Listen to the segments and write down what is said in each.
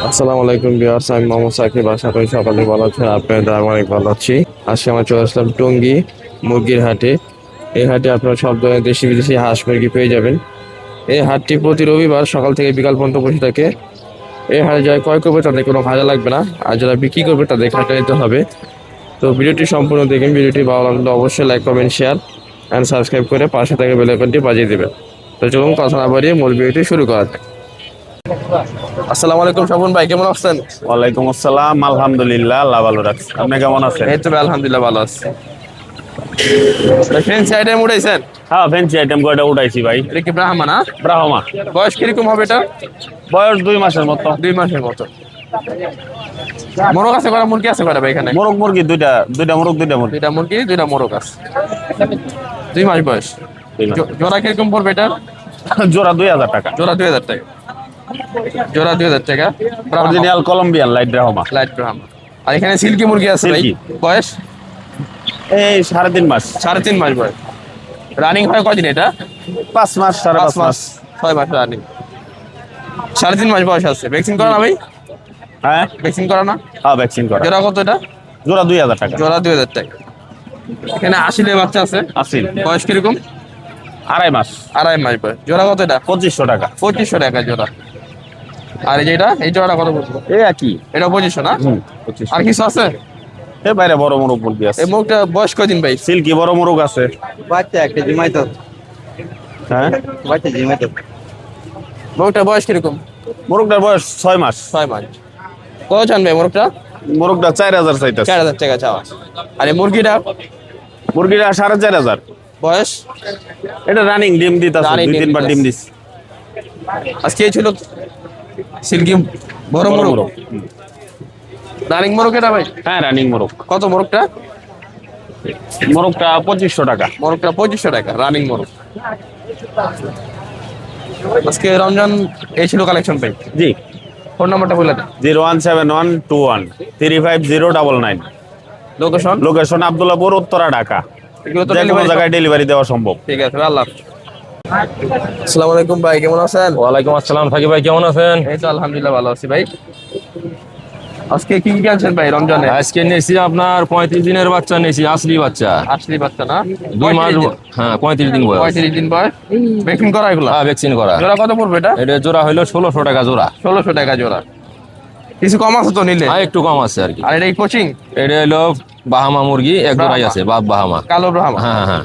আসসালামু আলাইকুম ভিউয়ার্স, আমি মোহাম্মদ সাকিব। আশা করি সকালে ভালো আছেন, আপনাদের আমি অনেক ভালো আছি। আজকে আমরা চলে আসলাম টঙ্গী মুরগির হাটে। এই হাটে আপনারা সব ধরনের দেশি বিদেশি হাঁস মুরগি পেয়ে যাবেন। এই হাটটি প্রতি রবিবার সকাল থেকে বিকাল পর্যন্ত বসে থাকে। এই হাটে যারা ক্রয় করবে তাদের কোনো ভাড়া লাগবে না, আর যারা বিক্রি করবে তাদের টাকা নিতে হবে। তো ভিডিওটি সম্পূর্ণ দেখেন। ভিডিওটি ভালো লাগলে অবশ্যই like comment share and subscribe করে পাশে থেকে বেল আইকনটি বাজিয়ে দেবেন। তো চলুন কথা না বাড়িয়ে মূল ভিডিওটি শুরু করা যাক। আসসালামু আলাইকুম স্বপন ভাই, কেমন আছেন? ওয়ালাইকুম আসসালাম, আলহামদুলিল্লাহ, আল্লাহ ভালো রাখছে। আপনি কেমন আছেন? এই তো ভাই, আলহামদুলিল্লাহ ভালো আছি। ফ্রেন্সি আইটেম উঠাইছেন? হ্যাঁ, ফেন্সি আইটেম কয়টা উঠাইছি ভাই। এটা কি ব্রাহ্মা না? ব্রাহ্মা। বয়স কিরকম হবে এটা? বয়স 2 মাসের মতো। 2 মাসের মতো। মোরগ আছে করা, মুরগি আছে করা ভাই এখানে? মোরগ মুরগি দুইটা মোরগ, দুইটা মুরগি। 2টা মুরগি 2টা মোরগ আছে। 2 মাস বয়স। 2 মাস। জোড়া কিরকম পড়বে এটা? জোড়া 2000 টাকা। জোড়া 2000 টাকা। জোড়া 2000 টাকা। Original Colombian light Brahma. Light Brahma. আর এখানে সিল্কি মুরগি আছে ভাই। সিল্কি। বয়স এই 3.5 মাস। 3.5 মাস বয়স। রানিং হয় কয়দিন এটা? 5 মাস, 5.5 মাস। 6 মাস রানিং। 3.5 মাস বয়স আছে। ভ্যাকসিন করা না ভাই? হ্যাঁ, ভ্যাকসিন করা না? হ্যাঁ, ভ্যাকসিন করা। জোড়া কত এটা? জোড়া 2000 টাকা। জোড়া 2000 টাকা। এখানে আসিলে বাচ্চা আছে। আসিল। বয়স কিরকম? 2.5 মাস। 2.5 মাস বয়স। জোড়া কত এটা? 2500 টাকা। 2500 টাকা জোড়া। আর এই যেটা, এই জোড়াটা কত বলবো? এই একই। এটা 2500 না? 2500। আর কিছু আছে? এই বাইরে বড় মোরগ মুরগি আছে। এই মুখটা বয়স কয়দিন ভাই? সিল্কি বড় মোরগ আছে। বাচ্চা একটা জিমাইতো হ্যাঁ, বাচ্চা জিমাইতো মুখটা বয়স কিরকম? মোরগটার বয়স 6 মাস। 6 মাস। কত চান ভাই মোরগটা? মোরগটা 4000 চাইতেছে। 4000 টাকা চাওয়া। আর এই মুরগিটা মুরগিটা 4500। বয়স? এটা রানিং ডিম দিতাছে, Running 2-3 ডিম বার দিতাছে। ডিম দিছে। আজকে এই ছিল সিল্কি বড় বড় মোরগ। মোরগ। রানিং মোরগ এটা ভাই? হ্যাঁ, রানিং মোরগ। কত মোরগটা? মোরগটা 2500 টাকা। মোরগটা 2500 টাকা রানিং মোরগ। আজকে রমজান এই ছিল কালেকশন ভাই। জি। ফোন নাম্বারটা বলে দেন। 01712135999। লোকেশন? লোকেশন আব্দুল্লাহপুর, উত্তরা, ঢাকা। এগুলো তো যে কোনো ডেলিভারি জায়গায় ডেলিভারি দেওয়া সম্ভব। ঠিক আছে, আল্লাহ। আসসালামু আলাইকুম ভাই, কেমন আছেন? ওয়ালাইকুম আসসালাম সাকিব ভাই, কেমন আছেন? এই তো আলহামদুলিল্লাহ ভালো আছি ভাই। আজকে কি কি আনছেন ভাই রমজানে? আজকে নিয়েছি আপনার 35 দিনের বাচ্চা নিয়েছি, আসলি বাচ্চা। আসলি বাচ্চা না? 2 মাস, হ্যাঁ 35 দিন বয়স। 35 দিন বয়স। ভ্যাকসিন করা এগুলো? হ্যাঁ, ভ্যাকসিন করা। জোড়া কত পড়বে এটা? এটা জোড়া হইলো 1600 টাকা জোড়া। 1600 টাকা জোড়া। কিছু কম আছে তো নিলে? হ্যাঁ, একটু কম আছে আর কি। আর এটা কোচিং? এটা হলো বাহামা মুরগি, এক জোড়াই আছে, বাপ বাহামা। কালো ব্রাহ্মা? হ্যাঁ হ্যাঁ।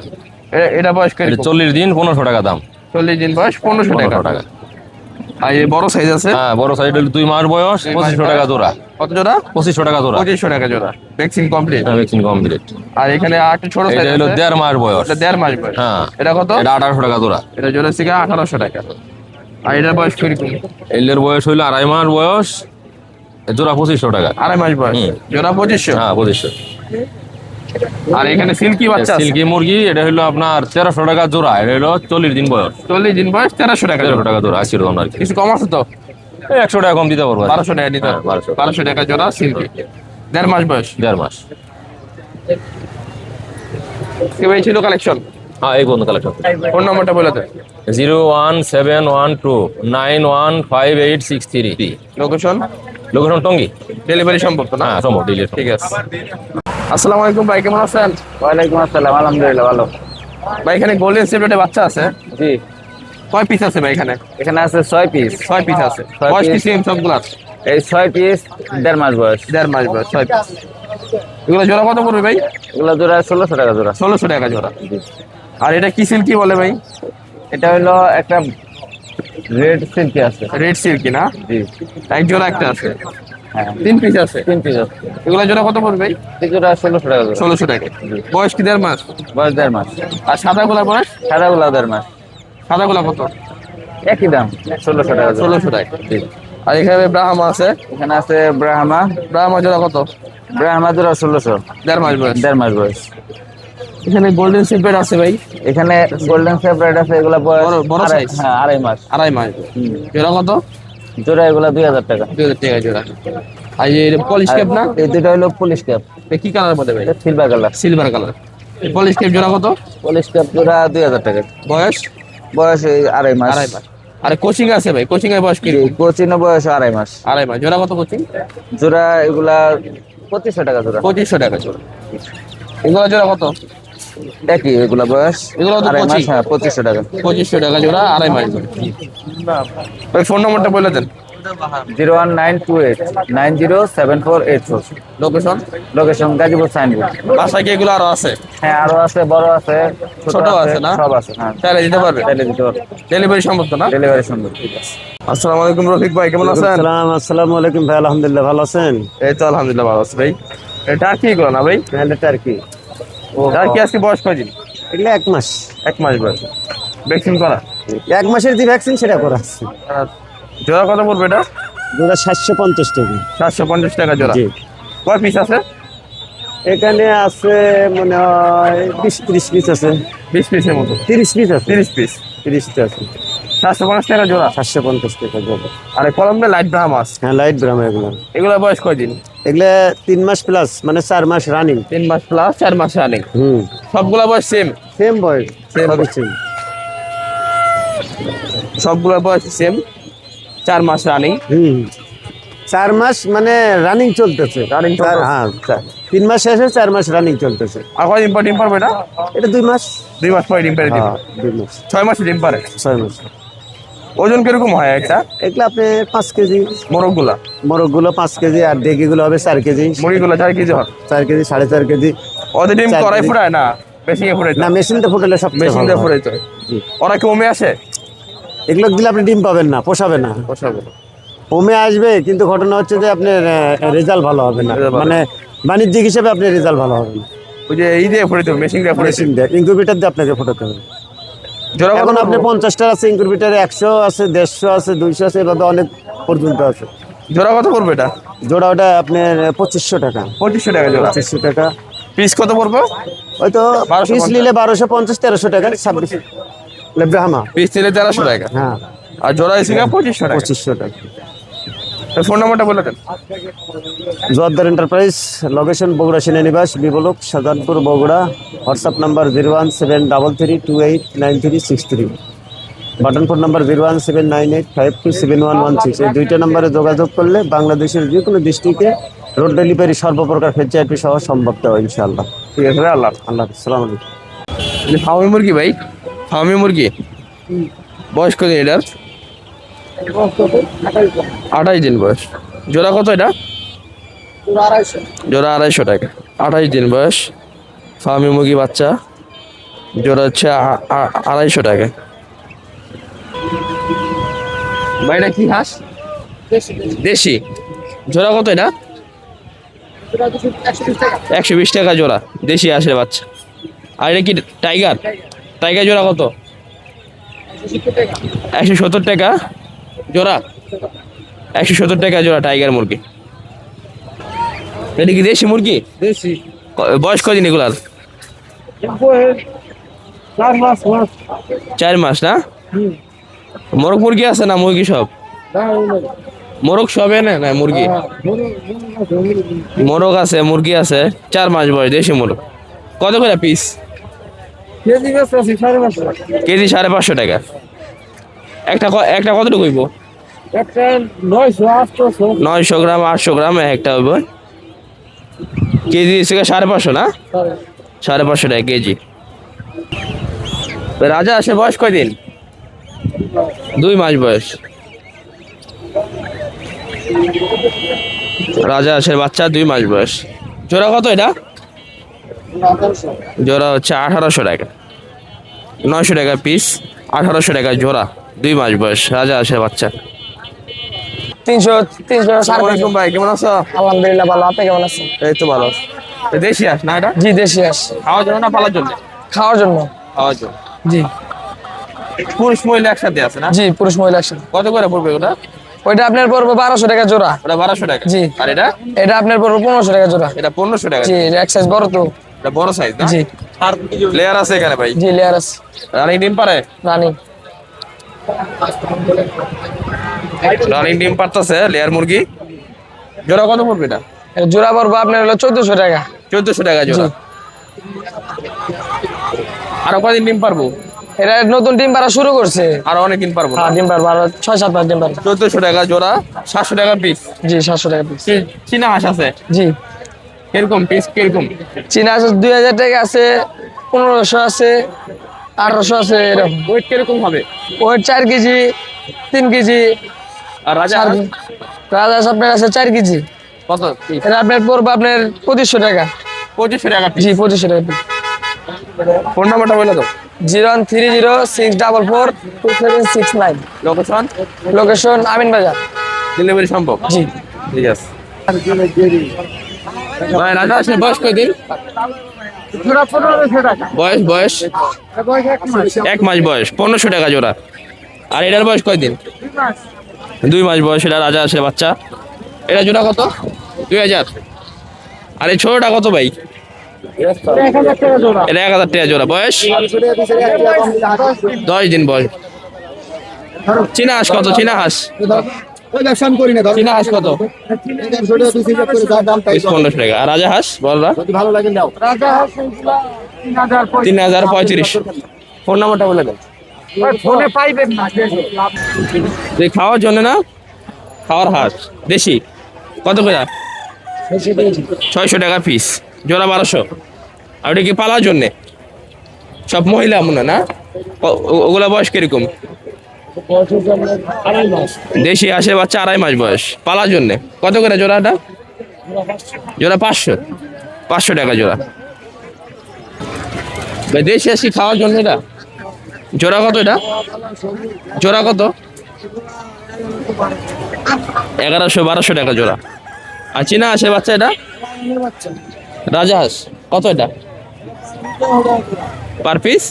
এটা বয়স এটা কিরকম? 40 দিন 1500 টাকা দাম। 40 দিন বয়স 1500 টাকা। 1500 টাকা। আর এই বড় সাইজ আছে? হ্যাঁ, বড় সাইড হলো 2 মাস বয়স, 2500 টাকা জোড়া। কত জোড়া? 2500 টাকা জোড়া। 2500 টাকা জোড়া। Vaccine complete? হ্যাঁ, ভ্যাকসিন কমপ্লিট। আর এখানে আরেকটা ছোট সাইজ এটা হলো আছে? 1.5 মাস বয়স। এটা 1.5 মাস বয়স। হ্যাঁ। এটা কত? এটা 1800 টাকা জোড়া। এটা জোড়া থেকে 1800 টাকা। আর এটার বয়স কিরকম? এলের বয়স হইলো 2.5 মাস বয়স, জোড়া 2500 টাকা। 2.5 মাস বয়স। হুম। জোড়া 2500? হ্যাঁ, 2500। আর এখানে সিল্কি বাচ্চা আছে? সিল্কি মুরগি এটা হলো আপনার 1300 টাকা জোড়া। এটা হলো 40 দিন বয়স। 40 দিন বয়স 1300 টাকা 1300 জোড়া। টাকা জোড়া, 80 রকম আর কি। কিছু কম আছে তো? 100 টাকা কম দিতে পারবো আর কি। 1200 টাকা নিতে হ্যাঁ, 1200। 1200 টাকা জোড়া সিল্কি। 1.5 মাস বয়স। 1.5 মাস। কি ভাই ছিল কালেকশন? হ্যাঁ, এই পর্যন্ত কালেকশন। ফোন নাম্বারটা বলে দেন। 01712915863। লোকেশন? লোকেশন টঙ্গী। ডেলিভারি সম্ভব তো না? হ্যাঁ, সম্ভব ডিলিট। ঠিক আছে। আসসালামু আলাইকুম ভাই, কেমন আছেন? ওয়ালাইকুম আসসালাম, আলহামদুলিল্লাহ ভালো। ভাই এখানে গোল্ডেন সেপ্টের বাচ্চা আছে? জি, কয় পিস আছে ভাই এখানে? এখানে আছে 6 পিস। 6 পিস আছে। 6 বয়স কি piece। সেম সবগুলা? এই 6 পিস 1.5 মাস বয়স। 1.5 মাস বয়স 6 পিস। এগুলো জোড়া কত পড়বে ভাই? এগুলো জোড়া 1600 টাকা জোড়া। 1600 টাকা জোড়া। আর এটা কি সিল্কি বলে ভাই? এটা হলো একটা রেড সিল্কি আছে। রেড সিল্কি না? জি, এক জোড়া একটা আছে। হ্যাঁ 3 পিস আছে। 3 পিস আছে। এগুলো জোড়া কত পড়বে ভাই? এই জোড়া 1600 টাকা জোড়া। 1600 টাকা। বয়স কি 1.5 মাস? বয়স 1.5 মাস। আর সাদা গোলা বয়স? সাদাগুলা 1.5 মাস। সাদা গোলা কত? একই দাম, 1600 টাকা জোড়া। 1600 টাকা। আর এখানে ব্রাহ্মা আছে? এখানে আছে ব্রাহ্মা। ব্রাহ্মা জোড়া কত? ব্রাহ্মা জোড়া 1600। 1.5 মাস বয়স। 1.5 মাস বয়স। এখানে গোল্ডেন সিলভার আছে ভাই? এখানে গোল্ডেন সেপারেট আছে, এগুলা বয়স বড় আড়াই- size? হ্যাঁ 2.5 মাস। 2.5 মাস। জোড়া কত? জোড়া এগুলা 2000 টাকা। 2000 টাকা জোড়া। আর এই পলিশ ক্যাপ না? এই দুটো হলো পুলিশ ক্যাপ। এটা কি কালার মধ্যে ভাই? Silver colour. Silver colour. Polish cap জোড়া কত? পুলিশ ক্যাপ জোড়া 2000 টাকা। বয়স? বয়স এই 2.5 মাস। 2.5 মাস। আরে কোচিং আছে ভাই, কোচিং এর বয়স কি? কোচিং বয়স 2.5 মাস। 2.5 মাস। জোড়া কত কোচিং? জোড়া এগুলা 2500 টাকা জোড়া। 2500 টাকা জোড়া। এগুলো জোড়া কত? একই এগুলা বয়স। এগুলো তো 2.5 মাস, কোচিং। হ্যাঁ 2500 টাকা। 2500 টাকা জোড়া, 2.5 মাস জোড়া। ভাই ফোন নম্বরটা বলে দেন। 01928 907484। লোকেশন? Location Gazipur signboard. বাসায় কি এগুলো আরো আছে? হ্যাঁ আরো আছে, বড় আছে, ছোট আছে না? সব আছে। হ্যাঁ চাইলে দিতে পারবে? চাইলে দিতে পারবে। ডেলিভারি সম্ভব তো না? ডেলিভারি সুন্দর। ঠিক আছে। আসসালামু আলাইকুম রফিক ভাই, কেমন আছেন? আসসালামু আলাইকুম ভাই, আলহামদুলিল্লাহ ভালো আছেন? এই তো আলহামদুলিল্লাহ ভালো আছি ভাই। এটা কি এগুলো না ভাই? টার্কি। টার্কি আজকে বয়স কয়দিন? এগুলো 1 মাস। 1 মাস বয়স। ভ্যাকসিন করা? 1 মাসের যে ভ্যাকসিন সেটা করা আছে। জোড়া কত পড়বে এটা? দুটো 750 টাকা। 750 টাকা জোড়া। জি। কয় পিস আছে? এখানে আছে মনে হয় 20-30 পিস আছে। 20 পিসের মতো। 30 পিস আছে। 30 পিস। 30টা আছে। 750 টাকা জোড়া। 750 টাকা জোড়া। আর কলম্বিয়া লাইট ব্রাহ্মাস, হ্যাঁ লাইট ব্রাহ্মা এগুলো। এগুলো বয়স কয়দিন? এগুলো 3 মাস প্লাস, মানে 4 মাস রানিং। 3 মাস প্লাস 4 মাস রানিং। হুম। সবগুলা বয়স সেম? সেম বয়স। Same সবই বয়স। সেম। সবগুলা বয়স সেম, 4 মাস রানিং। হুম। 4 মাস মানে রানিং চলতেছে। Running চলতেছে। হ্যাঁ 3 মাস শেষে 4 মাস রানিং চলতেছে। আর কয় ডিম পারবে এটা? এটা 2 মাস। 2 মাস পরে ডিম পেরে দিবে। হ্যাঁ 2 মাস। 6 মাসে ডিম পারে। 6 মাস। ওজন কিরকম হয় একটা? এগুলো আপনি 5 কেজি। মোরগগুলা? মোরগগুলো 5 কেজি আর ডেকিগুলো হবে 4 কেজি। মুরগিগুলা 4 কেজি হয়? 4 কেজি 4.5 কেজি। ওদের ডিম 4 কড়াই কেজি। ফুটায় না মেশিনে ফুটাই? না মেশিনতে ফুটালে সবচেয়ে মেশিন ভালো দিয়ে হয়। ফুটাই তো। জি। ওরা কি ওমে আসে? এগুলো দিলে আপনি ডিম পাবেন না, পোষাবে না। বসাবো। হোমে আসবে কিন্তু ঘটনা হচ্ছে যে আপনার রেজাল্ট ভালো হবে না, Result ভালো। মানে বাণিজ্যিক হিসেবে আপনার রেজাল্ট ভালো হবে না। ওই যে এই দিয়ে ফুটাইতে হবে, মেশিন দিয়ে ফুটাইতে মেশিন দিয়ে ইনকিউবেটর দিয়ে আপনাকে ফোটাতে হবে। জোড়া কত এখন আপনি পড়বে? 50টা আছে ইনকিউবেটরে, 100 আছে, 150 আছে, 200 আছে, এভাবে অনেক পর্যন্ত আছে। জোড়া কত পড়বে এটা? জোড়া ওটা আপনার 2500 টাকা। 2500 টাকা জোড়া। 2500 টাকা। পিস কত পড়বে? হয়তো 1250 পিস নিলে 1250 1300 টাকা। 26 ব্রাহ্মা। পিস নিলে 1300 টাকা। হ্যাঁ আর জোড়া এসে 2500 টাকা। 2500 টাকা। ফোন নাম্বারটা বলে দেন। Joardar enterprise, location Bogura Senanibas, B block, Shahjahanpur, Bogura. WhatsApp number 01733293633। Button phone number 01798527116। এই দুইটা নাম্বারে যোগাযোগ করলে বাংলাদেশের যে কোনো ডিস্ট্রিক্টে রোড ডেলিভারি সর্বপ্রকার ফেসিলিটি সহ সম্ভব দেওয়া ইনশাআল্লাহ। ঠিক আছে ভাই, আল্লাহ। আল্লাহ হাফেজ। আসসালামু আলাইকুম। এই ফার্মি মুরগি ভাই, ফার্মি মুরগি বয়স কত এটার? 28 দিন বয়স। জোড়া কত এটা? জোড়া 250 টাকা। 28 দিন বয়স ফার্মি মুরগি বাচ্চা, জোড়া হচ্ছে 250 টাকা। ভাই এটা কি হাঁস? দেশি। জোড়া কত এটা? 120 টাকা জোড়া, দেশি হাঁসের বাচ্চা। আর এটা কি টাইগার? টাইগার জোড়া কত? 170 টাকা জোড়া। 170 টাকা জোড়া টাইগার মুরগি। এটা কি দেশি মুরগি? দেশি। বয়স কদিন এগুলার? 4 মাস না? মোরগ মুরগি আছে না মুরগি সব? মোরগ সব এনে না মুরগি? মোরগ আছে, মুরগি আছে। 4 মাস বয়স, দেশি মোরগ। কত করে পিস? কেজি 550 টাকা। একটা কতটুকু হইব? 900 গ্রাম 800 গ্রাম একটা হইব। কেজি হচ্ছে 550 না? 550 টাকা কেজি। রাজা আসে বয়স কয়দিন? 2 মাস বয়স। রাজা আসে বাচ্চা 2 মাস বয়স। জোড়া কত এটা? জোড়া হচ্ছে 1800 টাকা। 900 টাকা পিস, 1800 টাকা জোড়া। 2 মাস বয়স, রাজা আসে বাচ্চা। 300 আসসালামু আলাইকুম ভাই, কেমন আছো? আলহামদুলিল্লাহ ভালো। আপনি কেমন আছেন? এই তো ভালো। দেশি হাঁস না এটা? জি দেশি হাঁস। খাওয়ার জন্য না পালার জন্য? খাওয়ার জন্য। খাওয়ার জন্য। জি পুরুষ মহিলা একসাথে আছে না? জি পুরুষ মহিলা একসাথে। কত করে পড়বে ওটা? ওইটা আপনার পড়বে 1200 টাকা জোড়া। ওটা 1200 টাকা। জি। আর এটা? এটা আপনার পড়বে 1500 টাকা জোড়া। এটা 1500 টাকা। জি এক সাইজ বড় তো। এটা বড় সাইজ না? জি লেয়ার আছে এখানে ভাই। জি লেয়ার আছে। রানিং ডিম পারে? রানি রানিং ডিম পারতেছে লেয়ার মুরগি। জোড়া কত পড়বে এটা? এটা জোড়া পড়বে আপনার হলো 1400 টাকা। 1400 টাকা জোড়া। জি। আরো কয়দিন ডিম পারবো? এটা নতুন ডিম পাড়া শুরু করছে। আর অনেকদিন পারবো না। হ্যাঁ ডিম পাড়া 6-7 মাস ডিম পাড়া। 1400 টাকা জোড়া, 700 টাকা পিস। জি 700 টাকা পিস। চীনা হাঁস আছে জি কিরকম পিস কিরকম? চীনা আছে 2000 টাকা আছে, 1500 আছে, 1800 আছে এরকম। ওয়েট কিরকম হবে? Wait 4 KG, 3 KG. আর রাজা হাঁস রাজা আপনার আছে 4 কেজি। কত পিস? এটা আপনার পড়বে আপনার 2500 টাকা। 2500 টাকা পিস। জি 2500 টাকা পিস। ফোন নাম্বারটা বলে দাও। 0130642769। লোকেশন লোকেশন আমিন বাজার। ডেলিভারি সম্ভব? জি ঠিক আছে। ভাই রাজা হাঁসের বয়স কয়দিন? বয়স 1 মাস বয়স, 1500 টাকা জোড়া। আর এটার বয়স কয়দিন? 2 মাস বয়স। এটা রাজা হাঁসের বাচ্চা। এটা জোড়া কত? 2000। আর এই ছোটটা কত ভাই? এটা 1000 টাকা জোড়া। বয়স 10 দিন বয়স। চীনা হাঁস কত? চীনা হাঁস চীনা হাঁস কত? 1500 টাকা। আর রাজা হাঁস বলরা? 3035। ফোন নাম্বারটা বলে দেন। ফোনে পাইবেন না। এই খাওয়ার জন্য না? খাওয়ার হাঁস দেশি কত করে? 600 টাকা পিস। জোড়া 1200। আর ওটা কি পালার জন্যে? সব মহিলা মনে হয় না? ওগুলা বয়স কিরকম? দেশি আসে বাচ্চা 2.5 মাস বয়স, পালার জন্যে। কত করে জোড়াটা? জোড়া 500 টাকা জোড়া। ভাই দেশি আসি খাওয়ার জন্য এটা জোড়া কত? এটা জোড়া কত? 1100-1200 টাকা জোড়া। আর চীনা আসে বাচ্চা এটা রাজা হাঁস কত? এটা পার পিস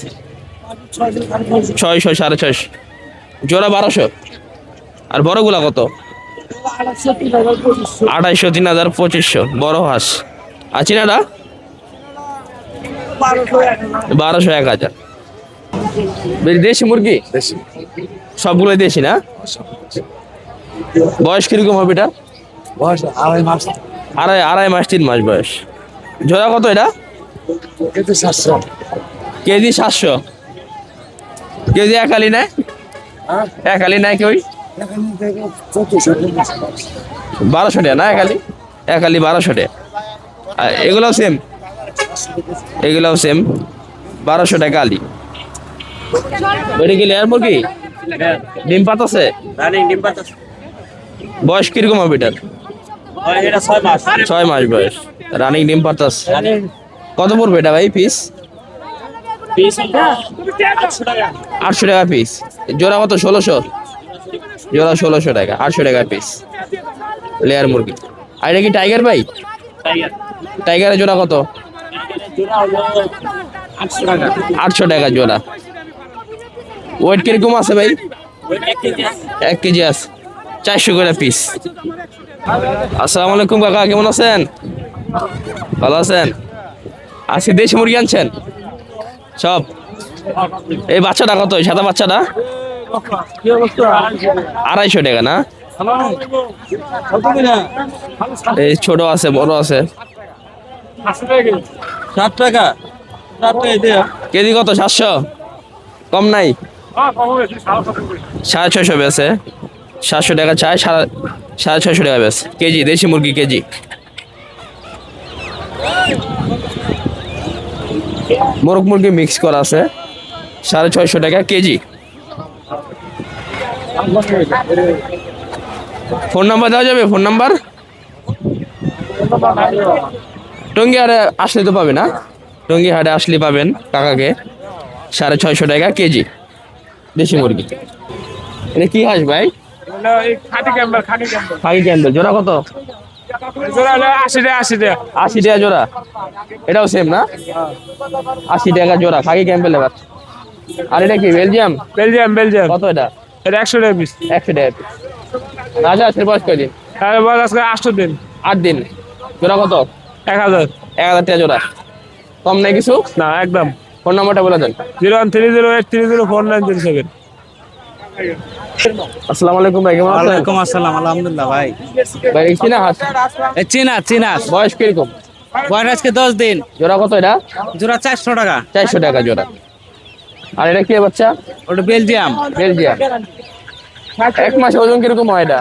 600 650। জোড়া 1200। আর বড়গুলা কত? 2800 3000 2500 বড় হাঁস। আর চীনাটা 1200 1000। দেশি মুরগি সবগুলোই দেশি না? বয়স কিরকম হবে এটা? আড়াই মাস 3 মাস বয়স। জোড়া কত এটা? কেজি 700। কেজি একালি নাই? একালি নাই কেউ? 1200 টাকা না একালি? একালি 1200 টাকা। এগুলোও সেম? এগুলোও সেম 1200 টাকা আলি। ওইটা কি লেয়ার মুরগি? ডিম পাতাছে? বয়স কিরকম হবে এটার? 6 মাস বয়স। রানিং ডিম পাতাস। কত পড়বে এটা ভাই পিস? 800 টাকা পিস। জোড়া কত? 1600। জোড়া 1600 টাকা। 800 টাকা পিস লেয়ার মুরগি। আর এটা কি টাইগার ভাই? টাইগারের জোড়া কত? 800 টাকা জোড়া। ওয়েট কিরকম আছে ভাই? 1 কেজি আছে। 400 করে পিস। আসসালামু আলাইকুম কাকা, কেমন আছেন? ভালো আছেন? আজকে দেশি মুরগি আনছেন সব? এই বাচ্চাটা কত? এই সাদা বাচ্চাটা 250 টাকা না? এই ছোট আছে বড় আছে। 60 টাকা কেজি কত? 700? কম নাই? 650 বেছে। 700 টাকা চাই, 650 টাকা বেছে কেজি দেশি মুরগি কেজি। মোরগ মুরগি মিক্স করা আছে 650 টাকা কেজি। ফোন নাম্বার দেওয়া যাবে? ফোন নাম্বার টঙ্গী হাটে আসলে তো পাবে না? টঙ্গী হাটে আসলে পাবেন কাকাকে। 650 টাকা কেজি দেশি মুরগি। এটা কি হাঁস ভাই? খাকি ক্যাম্বেল। জোড়া কত? 80 টাকা জোড়া। এটাও সেম না? 80 টাকা জোড়া খাকি ক্যাম্বেল। আর এটা কি বেলজিয়াম? কত এটা? 100 টাকা পিস। 100 টাকা পিস। রাজা হাঁসের বয়স কয়দিন? 8 দিন। 8 দিন। জোড়া কত? 1000 টাকা জোড়া। কম নাই কিছু? না একদম। ফোন নাম্বারটা বলে দেন। 0130830497। আসসালামু আলাইকুম ভাই, কেমন আছেন? ওয়ালাইকুম আসসালাম, আলহামদুলিল্লাহ ভাই। ভাই চীনা হাঁস চীনা বয়স কিরকম? বয়স আজকে 10 দিন। জোড়া কত এটা? জোড়া 400 টাকা। 400 টাকা জোড়া। আর এটা কি বাচ্চা? ওটা বেলজিয়াম। বেলজিয়াম। এক মাসে ওজন কিরকম হয় এটা?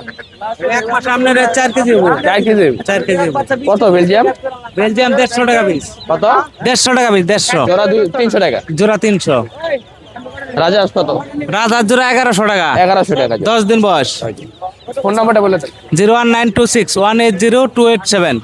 এক মাসে আপনার 4 কেজি হবো। 4 কেজি। 4 কেজি হবো। কত বেলজিয়াম? বেলজিয়াম 150 টাকা পিস। কত? 150 টাকা পিস, 150। জোড়া 300 টাকা। জোড়া 300। রাজহাঁস কত? রাজহাঁস জোড়া 1100 টাকা। 1100 টাকা। 10 দিন বয়স। ফোন নাম্বারটা বলে দেন। 01926 180 287।